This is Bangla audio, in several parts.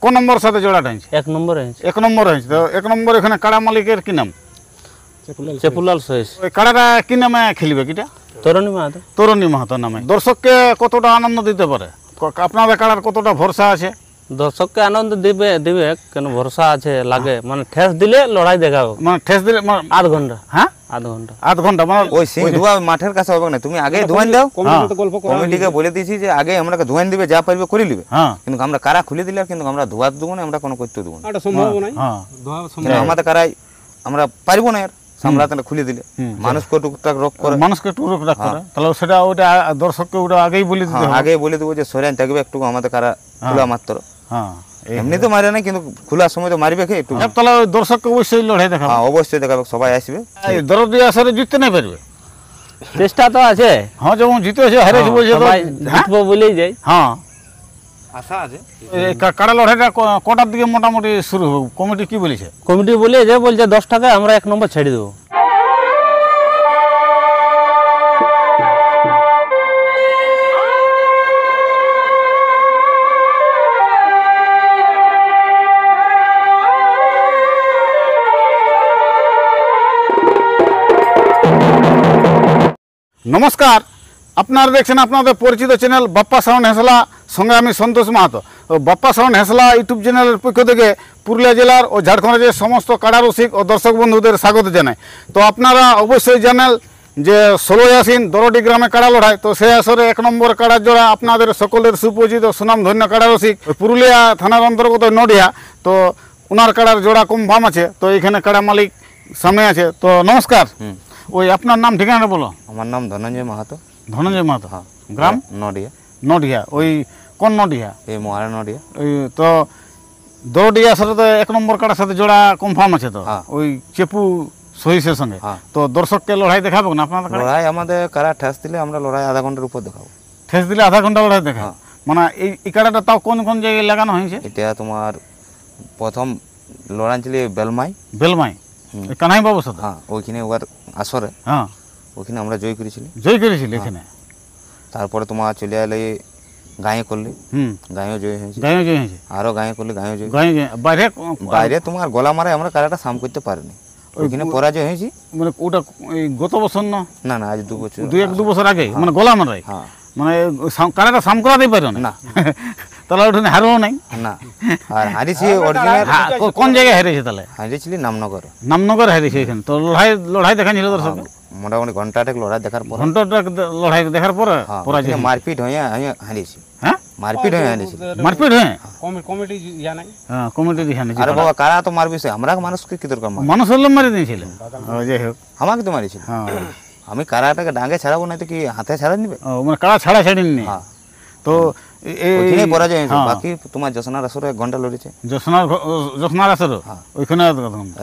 কোন নম্বর সাথে জোড়াটা হয়েছে? 1 নম্বর হয়েছে। 1 নম্বর হয়েছে। তো 1 নম্বর এখানে কাড়া মালিকের কি নাম? চেপুলাল সহিস। ওই কাড়াটা কি নামে খেলবে কিটা? তরুণী মাহাতো। তরুণী মাহাতো নামে। দর্শককে কতটা আনন্দ দিতে পারে? আপনাদের কাড়ার কতটা ভরসা আছে? দর্শককে আনন্দ দিবে কেন ভরসা আছে লাগে, মানে ঠেস দিলে লড়াই দেখাবো, মানে ঠেস দিলে আধ ঘন্টা। হ্যাঁ, আধ ঘন্টা মানে ওই সিং ধোয়া মাঠের কাছে হবে না, তুমি আগে ধোয়ান দাও। কমিটিকে বলে দিয়েছি যে আগে আমরা ধোয়ান দিবে, যা পারবে করে নিবে, কিন্তু আমরা কারা খুলে দিলে কিন্তু আমরা ধোয়া দেবো না, আমরা কোনো করতে দেবো না, আমাদের কারাই আমরা পারবো না সামলাতে খুলে দিলে মানুষকে টুকটাক রোগ করে, মানুষকে একটু রোগ রাখ করে, তাহলে সেটা ওটা দর্শককে ওটা আগেই বলে দিতে হবে। আগেই বলে দেবো যে সরেন থাকবে একটু আমাদের কারা খোলা মাত্র, এমনি তো মারে না কিন্তু খোলার সময় তো মারবে কে একটু, তাহলে দর্শককে অবশ্যই লড়াই দেখাবে। অবশ্যই দেখাবে, সবাই আসবে। দরদি আসরে জিততে নাই পারবে, চেষ্টা তো আছে। হ্যাঁ, যেমন জিতেছে হারেছে বলছে তো জিতবো বলেই যাই। হ্যাঁ, আশা আছে। কাড়া লড়াইটা কটার দিকে মোটামুটি শুরু হবে? কমিটি কি বলেছে? কমিটি বলেছে 10 টাকায় আমরা 1 নম্বর ছেড়ে দেবো। নমস্কার, আপনারা দেখছেন আপনাদের পরিচিত চ্যানেল বাপ্পা সাউন্ড হেসলা, সঙ্গে আমি সন্তোষ মাহাতো। বাপ্পা সাউন্ড হেসলা ইউটিউব চ্যানেলের পক্ষ থেকে পুরুলিয়া জেলার ও ঝাড়খণ্ড রাজ্যের সমস্ত কাড়া রসিক ও দর্শক বন্ধুদের স্বাগত জানাই। তো আপনারা অবশ্যই জানেন যে 16 আশ্বিন দরডি গ্রামে কাড়া লড়াই, তো সেই আসরে 1 নম্বর কাড়ার জোড়া আপনাদের সকলের সুপরিচিত সুনামধন্য কাড়া রসিক পুরুলিয়া থানার অন্তর্গত নডিয়া, তো ওনার কাড়ার জোড়া কনফার্ম আছে। তো এখানে কাড়া মালিক সামনে আছে। তো নমস্কার, ওই আপনার নাম ঠিকানা বলো। আমার নাম ধনঞ্জয় মাহাতো। ধনঞ্জয় মাহাতো, হ্যাঁ। গ্রাম নডিয়া। নডিয়া, ওই কোন নডিয়া? এই মহারা নডিয়া। ওই তো দরডিয়ার সাথে তো 1 নম্বর কাড়ার সাথে জোড়া কনফার্ম আছে, তো ওই চেপু সহিসের সঙ্গে। তো দর্শককে লড়াই দেখাবো না আপনাদের? লড়াই আমাদের কারা ঠেস দিলে আমরা লড়াই আধা ঘন্টার উপর দেখাবো। ঠেস দিলে আধা ঘন্টা লড়াই দেখা? মানে এই কাড়াটা তাও কোন কোন জায়গায় লাগানো হয়েছে? এটা তোমার প্রথম লড়াই ছিল বেলমাই। বেলমাই কানাই বাবুর সাথে? হ্যাঁ, ওইখানে ওর আসরে, হ্যাঁ, ওইখানে আমরা জয় করেছিলি। জয় করেছিল এখানে। তারপরে তোমার চলে এলে গায়ে করলি, গায়েও জয় হয়েছে। গায়ে জয় হয়েছে, আরো গায়ে করলি, গায়েও জয়। গায়ে বাইরে বাইরে তোমার গলা মারায় আমরা কারাটা সাম করতে পারিনি, ওইখানে পরাজয় হয়েছি। মানে ওটা গত বছর না? না না, আজ 2 বছর, 2-1 বছর আগে, মানে গলা মারাই। হ্যাঁ, মানে কারাটা সাম করাতেই পারো না? তাহলে ওখানে হারও নাই না। আর হারিয়েছি অরিজিনাল। কোন জায়গায় হেরেছে তাহলে? হারিয়েছিলি নামনগর। নামনগর হেরেছে এখানে। তো লড়াই দেখাচ্ছিল দর্শক? মোটামুটি ঘন্টাটেক লড়াই দেখার পর, লড়াই দেখার পরে পরাজয়, মারপিট হয়ে হারিয়েছি। হ্যাঁ, মারপিট হয়ে হারিয়েছি। মারপিট হয়ে কমিটি জানাই। হ্যাঁ, কমিটি জানাই। আরে বাবা, কারা তো মারবি, আমরা মানুষকে কি দরকার? মানুষ হলে মারি দিয়েছিল। যাই হোক, আমাকে তো মারিছিল। আমি কারাটাকে ডাঙ্গে ছাড়াবো না তো কি হাতে ছাড়া নিবে? মানে কারা ছাড়া ছাড়িনি। তো ওইখানে পরাজয় হয়েছে। বাকি তোমার যশোনার আসরে 1 ঘন্টা লড়েছে। যশোনার আসর ওইখানে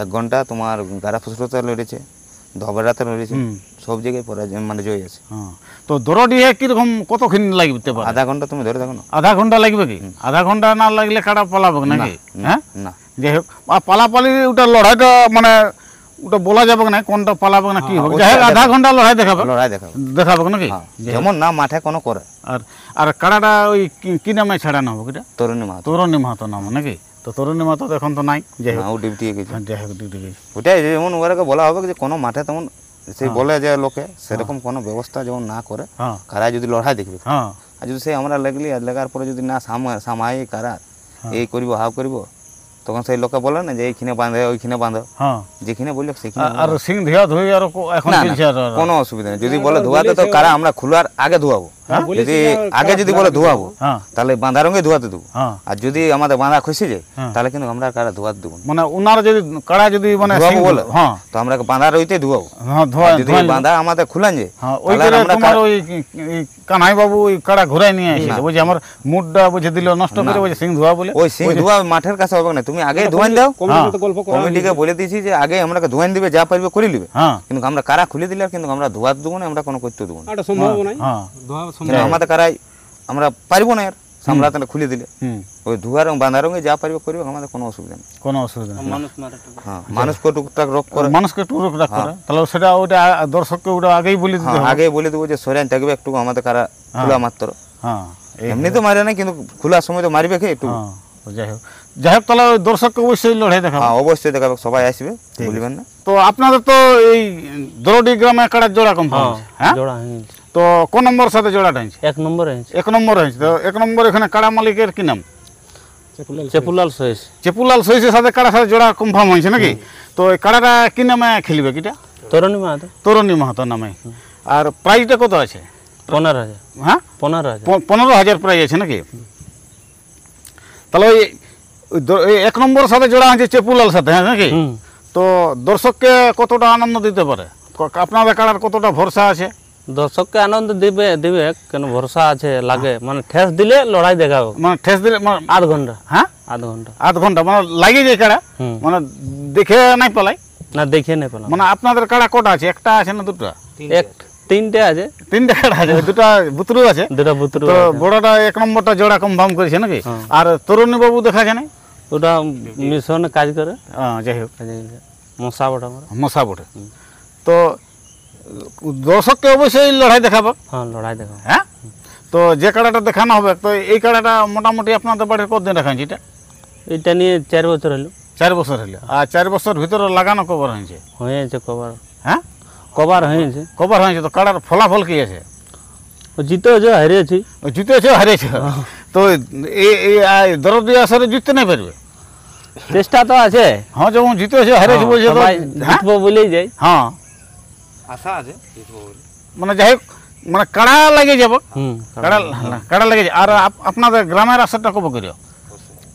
1 ঘন্টা তোমার গারা ফুসরতে লড়েছে, ধবরাতে লড়েছে, সব জায়গায় পরাজয় মানে জয় আছে। তো দরডিয়ে কিরকম কতক্ষণ লাগতে পারে? আধা ঘন্টা তুমি ধরে থাকো না। আধা ঘন্টা লাগবে কি? আধা ঘন্টা না লাগলে কাটা পালাবে নাকি? হ্যাঁ, না। যাই হোক, পালাপালি ওটা লড়াইটা মানে ওটা বলা যাবে না কোনটা পালাবে না কি হবে। যাই হোক, আধা ঘন্টা লড়াই দেখাবে দেখাবে নাকি? যেমন না মাঠে কোনো করে। আর কাড়াটা ওই কি নামে ছাড়ানো হবে? এটা তরুণী মাহাতো। তরুণী মাহাতো নাম নাকি? তো তরুণী মাহাতো এখন তো নাই। যাই হোক, ডিউটি গেছে। যাই হোক, ডিউটি গেছে। ওটাই যেমন ওরাকে বলা হবে যে কোনো মাঠে তেমন সেই বলে যে লোকে সেরকম কোনো ব্যবস্থা যেমন না করে, কারা যদি লড়াই দেখবে, আর যদি সেই আমরা লাগলি আর লাগার পরে যদি না সামাই কারা এই করব হাও করব, তখন সেই লোকে বলে না যে এইখানে বাঁধে ওইখানে বাঁধো, যেখানে বললো সেখানে। আর সিং ধোয়া ধুই আর এখন কোনো অসুবিধা নেই। যদি বলে ধোয়াতে তো কারা আমরা খোলার আগে ধোয়াবো, যদি আগে যদি বলে ধোয়াবো তাহলে বাঁধা রঙে ধোয়াতে দেবো, আর যদি আমাদের বাঁধা খসে যায় তাহলে কিন্তু আমরা কারা ধোয়াতে দেবো। মানে ওনারা যদি কারা যদি মানে বলে তো আমরা বাঁধা রইতে ধোয়াবো, যদি বাঁধা আমাদের খুলান যায় ওই কানাই বাবু ওই কাড়া ঘুরাই নিয়ে আসে, বলছে আমার মুডটা বুঝে দিল নষ্ট করে, বলছে সিং ধোয়া বলে। ওই সিং ধোয়া মাঠের কাছে হবে না, তুমি আগে ধোয়ান দাও। কমিটিকে বলে দিয়েছি যে আগে আমরা ধোয়ান দিবে, যা পারবে করে নিবে, কিন্তু আমরা কারা খুলে দিলে কিন্তু আমরা ধোয়া দেবো না, আমরা কোনো করতে দেবো না। আমাদের কারাই আমরা পারবো না সামলাতে খুলে দিলে, ওই ধোয়া রং বাঁধা রঙে যা পারবে করবে, আমাদের কোনো অসুবিধা নেই। কোনো অসুবিধা নেই। হ্যাঁ, মানুষকে টুকটাক রোগ করে, মানুষকে একটু রোগ রাখ করে, তাহলে সেটা ওটা দর্শককে ওটা আগেই বলে দিতে হবে। আগেই বলে দেবো যে সরেন থাকবে একটু আমাদের কারা খোলা মাত্র। এমনি তো মারে না কিন্তু খোলার সময় তো মারবে কে একটু, যাই হোক তাহলে ওই দর্শককে অবশ্যই লড়াই দেখাবো। হ্যাঁ অবশ্যই দেখাবে, সবাই আসবে, বলবেন না। তো আপনাদের তো এই দরডি গ্রামে কাড়ার জোড়া কনফার্ম আছে? হ্যাঁ জোড়া হয়েছে। তো কোন নম্বর সাথে জোড়াটা হয়েছে? 1 নম্বর হয়েছে। 1 নম্বর হয়েছে। তো 1 নম্বর এখানে কাড়া মালিকের কি নাম? চেপুলাল সহিস। চেপুলাল সহিসের সাথে কাড়ার সাথে জোড়া কনফার্ম হয়েছে নাকি? তো এই কাড়াটা কি নামে খেলবে কিটা? তরুণী মাহাতো। তরুণী মাহাতো নামে। আর প্রাইজটা কত আছে? 15,000। হ্যাঁ 15,000। 15,000 প্রাইজ আছে নাকি? তাহলে ওই 1 নম্বর সাথে জোড়া আছে চেপুলাল সাথে, হ্যাঁ নাকি? তো দর্শককে কতটা আনন্দ দিতে পারে? আপনাদের কাড়ার কতটা ভরসা আছে? দর্শককে আনন্দ দিবে কেন ভরসা আছে লাগে, মানে ঠেস দিলে লড়াই দেখাবো। মানে ঠেস দিলে আধ ঘন্টা। হ্যাঁ আধ ঘন্টা মানে লাগে যায় কাড়া, মানে দেখে নাই পালাই না, দেখে নাই পেলাম। মানে আপনাদের কাড়া কটা আছে? একটা আছে না দুটো? তিনটে আছে। 3টে কাড়া আছে, দুটো বুতরু আছে। দুটো বুতরু। তো বড়টা 1 নম্বরটা জোড়া কনফার্ম করেছে নাকি? আর তরুণী বাবু দেখা যায় না? ওটা মিশনে কাজ করে। যাই হোক মশা বটে। মশা বটে। তো দর্শককে অবশ্যই লড়াই দেখাবো। হ্যাঁ লড়াই দেখাবো। হ্যাঁ তো যে কাড়াটা দেখানো হবে, তো এই কাড়াটা মোটামুটি আপনাদের বাড়ির কতদিন দেখাচ্ছি? এটা নিয়ে 4 বছর হলো। 4 বছর হলো। আর 4 বছর ভিতরে লাগানো কভার হয়েছে? হয়েছে কভার। হ্যাঁ কভার হয়েছে। কভার হয়েছে। তো কাড়ার ফলাফল কি আছে? জিতেছে হারিয়েছি। জিতেছে হারিয়েছে। তো এই দরদি আসরে জিততে নাই পারবে? চেষ্টা তো আছে। হ্যাঁ যখন জিতেছে হারিয়েছে বলছে তো জিতবো বলেই যাই। হ্যাঁ আশা আছে, মানে যাই হোক মানে কাড়া লাগে যাব। কাড়া লাগে। আর আপনাদের গ্রামের আসরটা কবে করিও?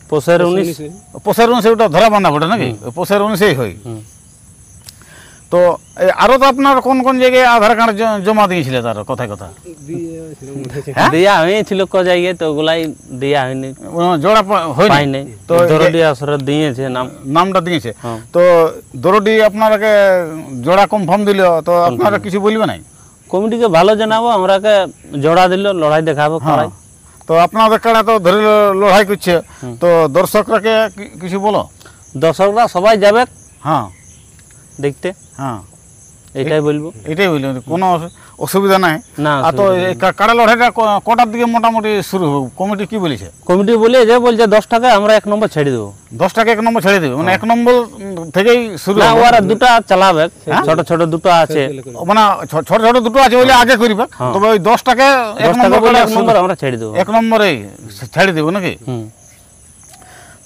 পোষের 19। পোষের 19 ওটা ধরা বান্ধা পড়ে নাকি? পোষের 19 হয়। তো আরো তো আপনার কোন কোন জায়গায় আধার কার্ড জমা দিয়েছিল? তার কথায় কথা দেয়া হয়েছিল ক জায়গায়, তো ওগুলাই দেয়া হয়নি, জোড়া হয়নি। তো দরডি আসরে দিয়েছে, নামটা দিয়েছে। তো দরডি আপনারাকে জোড়া কনফার্ম দিল, তো আপনারা কিছু বলবে নাই? কমিটিকে ভালো জানাবো, আমরাকে জোড়া দিল, লড়াই দেখাবো। তো আপনাদের কাড়া তো ধরে লড়াই করছে, তো দর্শকরাকে কিছু বলো। দর্শকরা সবাই যাবে হ্যাঁ দেখতে। হ্যাঁ এটাই বলবো। কোনো অসুবিধা নাই না। আর তো কাড়া লড়াইটা কটার দিকে মোটামুটি শুরু হবে? কমিটি কি বলেছে? কমিটি বলছে 10 টাকা আমরা 1 নম্বর ছেড়ে দেবো। 10 টাকা 1 নম্বর ছেড়ে দেবে? মানে 1 নম্বর থেকেই শুরু? না, ওরা দুটা চালাবে, ছোট ছোট দুটো আছে। মানে ছোট ছোট দুটো আছে বলে আগে করবে, তবে ওই 10 টাকা 1 নম্বর আমরা ছেড়ে দেবো। 1 নম্বরে ছেড়ে দেবো নাকি?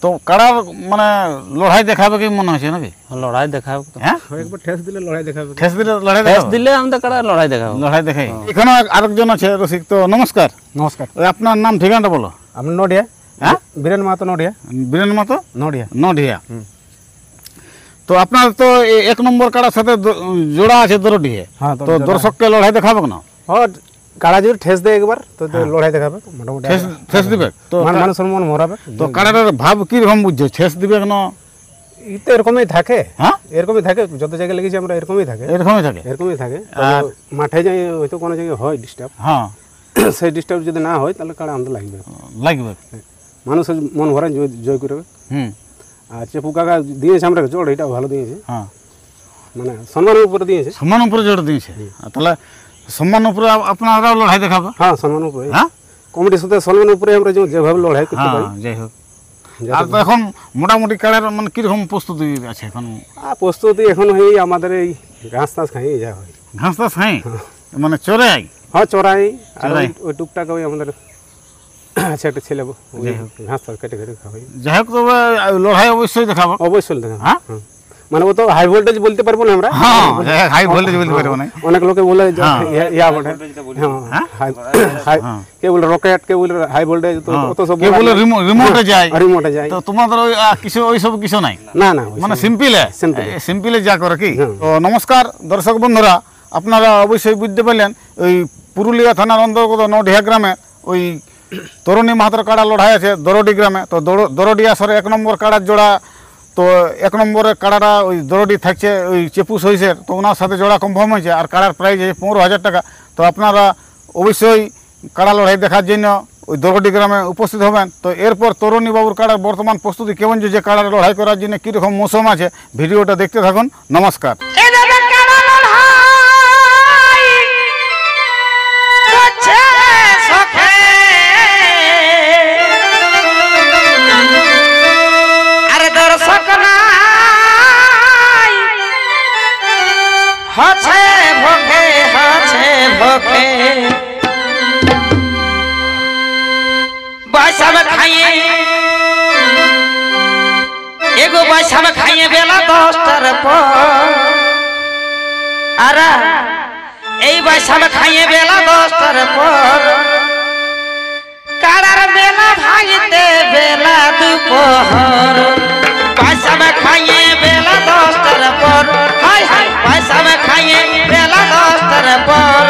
তো কাড়ার মানে লড়াই দেখাবে কি মনে হচ্ছে নাকি? লড়াই দেখাবে। হ্যাঁ একবার ঠেস দিলে লড়াই দেখাবে। ঠেস দিলে লড়াই ঠেস দিলে আমাদের কাড়া লড়াই দেখাবো। লড়াই দেখাই। এখানে আরেকজন আছে রসিক। তো নমস্কার। নমস্কার। আপনার নাম ঠিকানাটা বলো। আমি নডিয়া। হ্যাঁ বীরেন মাহাতো নডিয়া। বীরেন মাহাতো নডিয়া। তো আপনার তো 1 নম্বর কাড়ার সাথে জোড়া আছে দরডিহে। তো দর্শককে লড়াই দেখাবে না? হ্যাঁ কাড়া যদি ঠেস দেয় একবার তো লড়াই দেখাবে মোটামুটি। ঠেস দিবে তো মানুষের মন মরাবে। তো কাড়াটার ভাব কি রকম বুঝছো? ঠেস দিবে কেন? তো এরকমই থাকে। হ্যাঁ এরকমই থাকে, যত জায়গায় লেগেছি আমরা এরকমই থাকে। এরকমই থাকে। মাঠে যাই হয়তো কোনো জায়গায় হয় ডিস্টার্ব। হ্যাঁ সেই ডিস্টার্ব যদি না হয় তাহলে কাড়া আমাদের লাগবে। মানুষের মন ভরা জয় করবে। আর চেপু কাকা দিয়েছে আমরা জোর, এটা ভালো দিয়েছে। হ্যাঁ মানে সম্মানের উপরে দিয়েছে। সম্মান উপরে জোর দিয়েছে। তাহলে সম্মান উপরে আপনারাও লড়াই দেখাবে? হ্যাঁ সম্মান উপরে। হ্যাঁ কমিটির সাথে সম্মান উপরে আমরা যেভাবে লড়াই করতে পারি। যাই হোক। আর তো এখন মোটামুটি কাড়ার মানে কিরকম প্রস্তুতি আছে এখন? প্রস্তুতি এখন হয়ে আমাদের এই ঘাস টাস খাই যা হয়। ঘাস টাস খাই মানে চড়াই? হ্যাঁ চড়াই। আর ওই টুকটাক ওই আমাদের আছে একটা ছেলে ঘাস টাস কেটে কেটে খাওয়াই। যাই হোক তবে লড়াই অবশ্যই দেখাবো। অবশ্যই দেখাবো। হ্যাঁ মানে ও তো হাই ভোল্টেজ বলতে পারবো না আমরা। হ্যাঁ হাই ভোল্টেজ বলতে পারবো না। অনেক লোকে বলে ইয়া বটে। হ্যাঁ কে বলে রকেট, কে বলে হাই ভোল্টেজ, তো অত সব কে বলে রিমোটে যায়। রিমোটে যায়। তো তোমাদের ওই কিছু ওই সব কিছু নাই? না না মানে সিম্পলে যা করে কি? তো নমস্কার দর্শক বন্ধুরা, আপনারা অবশ্যই বুঝতে পারলেন ওই পুরুলিয়া থানার অন্তর্গত নডিহা গ্রামে ওই তরুণী মাহাতোর কাড়া লড়াই আছে দরডি গ্রামে। তো দরডি আসরে 1 নম্বর কাড়ার জোড়া। তো 1 নম্বরের কাড়াটা ওই দরডি থাকছে ওই চেপু সহিসের। তো ওনার সাথে জোড়া কনফার্ম হয়েছে। আর কাড়ার প্রাইস 15,000 টাকা। তো আপনারা অবশ্যই কাড়া লড়াই দেখার জন্য ওই দরডি গ্রামে উপস্থিত হবেন। তো এরপর তরুণী বাবুর কাড়ার বর্তমান প্রস্তুতি কেমন, যে কাড়ার লড়াই করার জন্য কীরকম মৌসুম আছে, ভিডিওটা দেখতে থাকুন। নমস্কার। বৈশাখ খাইয়ে বেলা 10টার পর আরা এই বৈশাখ খাইয়ে বেলা 10টার পর কারার বেলা ভাঙিতে বেলা দুপুর বৈশাখ খাইয়ে বেলা 10টার পর হাই হাই বৈশাখ খাইয়ে বেলা 10টার পর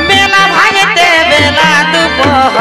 বেলা ভাঙিতে বেলা দুপুর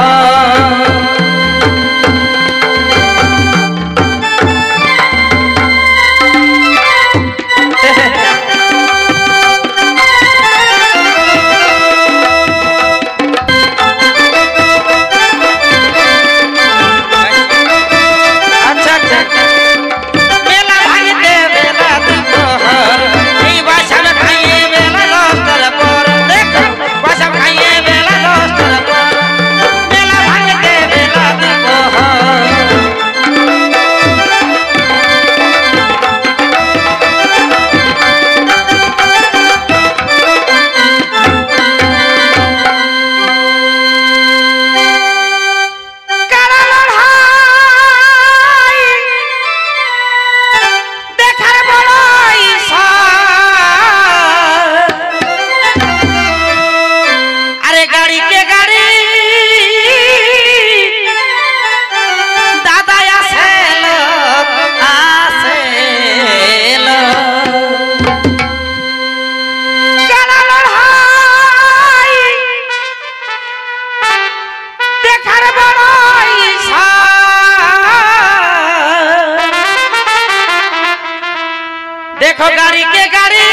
देखो गाड़ी के गाड़ी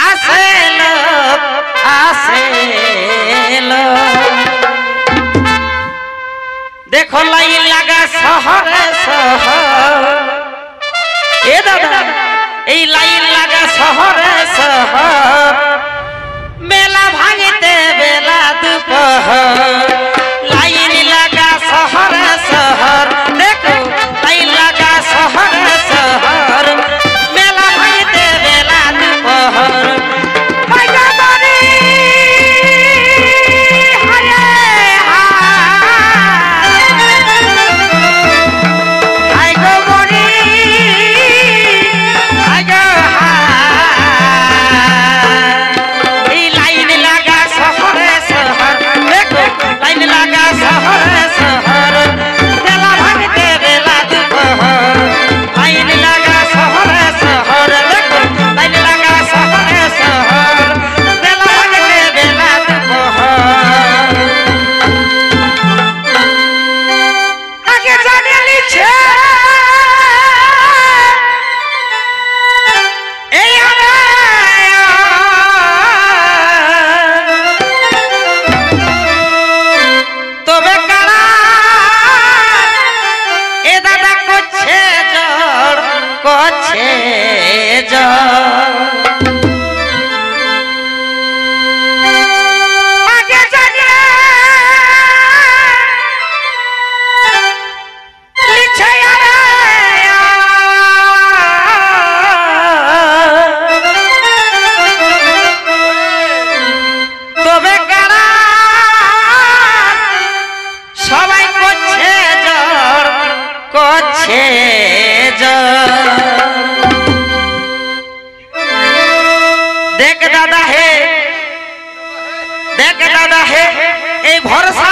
आसे लो देखो लाइन लगा शहर शहर ए दादा ए लाइन लगा शहर शहर मेला भांगते बेला दोपहर लाइन लगा शहर शहर देखो लाइन लगा शहर शहर मेला भांगते बेला दोपहर मैया बारी हरे हाय गो मोरी हाय गो हाय लाइन लगा शहर शहर देखो लाइन लगा शहर शहर मेला भांगते बेला दोपहर लाइन लगा शहर शहर देखो लाइन लगा शहर शहर मेला भांगते बेला दोपहर आगे जाने लीछे ए তবে কারা এ দাদা করছে জড় আগে জানিয়ে লিখে তবে কারা সবাই করছে জড় দেখ দাদা হে এই ভরসা